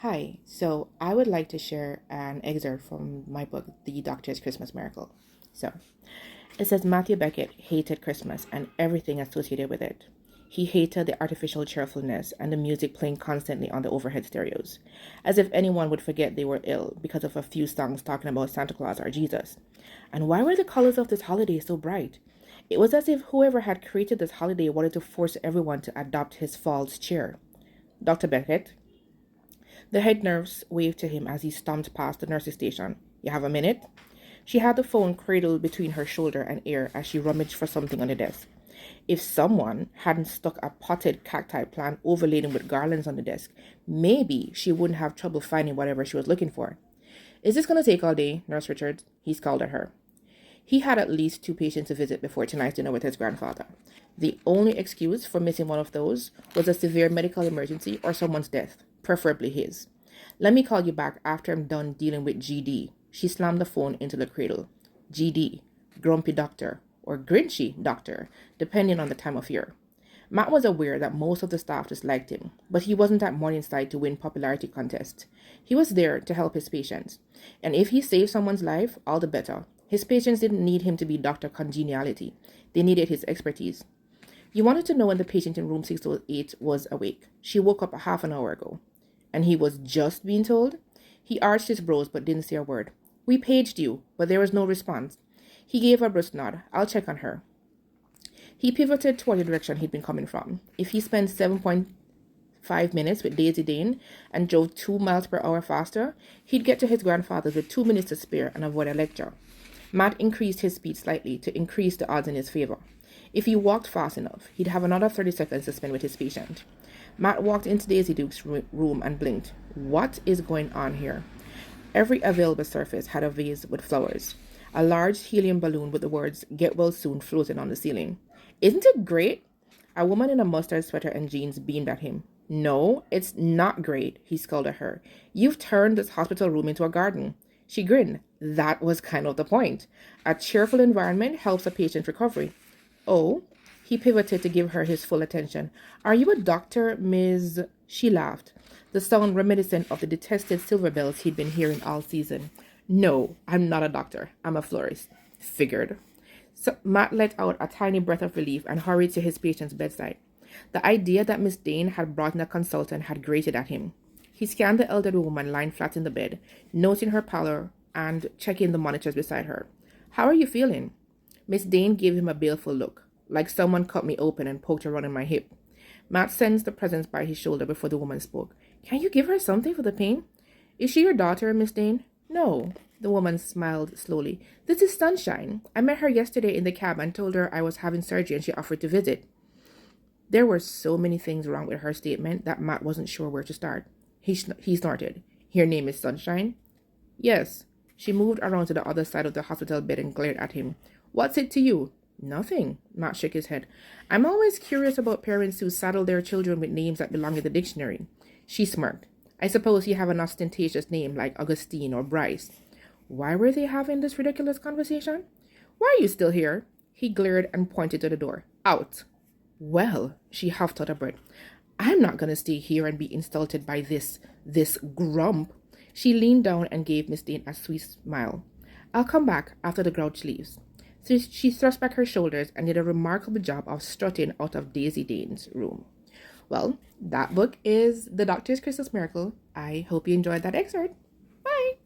Hi, so I would like to share an excerpt from my book, The Doctor's Christmas Miracle. So it says Matthew Beckett hated Christmas and everything associated with it. He hated the artificial cheerfulness and the music playing constantly on the overhead stereos, as if anyone would forget they were ill because of a few songs talking about Santa Claus or Jesus. And why were the colors of this holiday so bright? It was as if whoever had created this holiday wanted to force everyone to adopt his false cheer. Dr. Beckett, the head nurse waved to him as he stomped past the nurse's station. You have a minute? She had the phone cradled between her shoulder and ear as she rummaged for something on the desk. If someone hadn't stuck a potted cacti plant overladen with garlands on the desk, maybe she wouldn't have trouble finding whatever she was looking for. Is this going to take all day, Nurse Richards? He scowled at her. He had at least 2 patients to visit before tonight's dinner with his grandfather. The only excuse for missing one of those was a severe medical emergency or someone's death, preferably his. Let me call you back after I'm done dealing with GD. She slammed the phone into the cradle. GD, grumpy doctor, or grinchy doctor, depending on the time of year. Matt was aware that most of the staff disliked him, but he wasn't at Morningside to win popularity contests. He was there to help his patients, and if he saved someone's life, all the better. His patients didn't need him to be Dr. Congeniality. They needed his expertise. You wanted to know when the patient in room 608 was awake. She woke up a half an hour ago. And he was just being told? He arched his brows but didn't say a word. We paged you, but there was no response. He gave a brusque nod. I'll check on her. He pivoted toward the direction he'd been coming from. If he spent 7.5 minutes with Daisy Dane and drove 2 miles per hour faster, he'd get to his grandfather's with 2 minutes to spare and avoid a lecture. Matt increased his speed slightly to increase the odds in his favor. If he walked fast enough, he'd have another 30 seconds to spend with his patient. Matt walked into Daisy Duke's room and blinked. What is going on here? Every available surface had a vase with flowers. A large helium balloon with the words, "Get well soon," floated on the ceiling. Isn't it great? A woman in a mustard sweater and jeans beamed at him. No, it's not great, he scolded at her. You've turned this hospital room into a garden. She grinned. That was kind of the point. A cheerful environment helps a patient's recovery. Oh, he pivoted to give her his full attention. Are you a doctor, Ms.? She laughed, the sound reminiscent of the detested silver bells he'd been hearing all season. No, I'm not a doctor. I'm a florist. Figured. So Matt let out a tiny breath of relief and hurried to his patient's bedside. The idea that Miss Dane had brought in a consultant had grated at him. He scanned the elderly woman lying flat in the bed, noting her pallor and checking the monitors beside her. How are you feeling? Miss Dane gave him a baleful look, like someone cut me open and poked around in my hip. Matt sensed the presence by his shoulder before the woman spoke. Can you give her something for the pain? Is she your daughter, Miss Dane? No. The woman smiled slowly. This is Sunshine. I met her yesterday in the cab and told her I was having surgery and she offered to visit. There were so many things wrong with her statement that Matt wasn't sure where to start. He snorted. Your name is Sunshine? Yes. She moved around to the other side of the hospital bed and glared at him. What's it to you? Nothing. Matt shook his head. I'm always curious about parents who saddle their children with names that belong in the dictionary. She smirked. I suppose you have an ostentatious name like Augustine or Bryce. Why were they having this ridiculous conversation? Why are you still here? He glared and pointed to the door. Out. Well, she huffed out a breath. I'm not going to stay here and be insulted by this grump. She leaned down and gave Miss Dane a sweet smile. I'll come back after the grouch leaves. So she thrust back her shoulders and did a remarkable job of strutting out of Daisy Dane's room. Well, that book is The Doctor's Christmas Miracle. I hope you enjoyed that excerpt. Bye!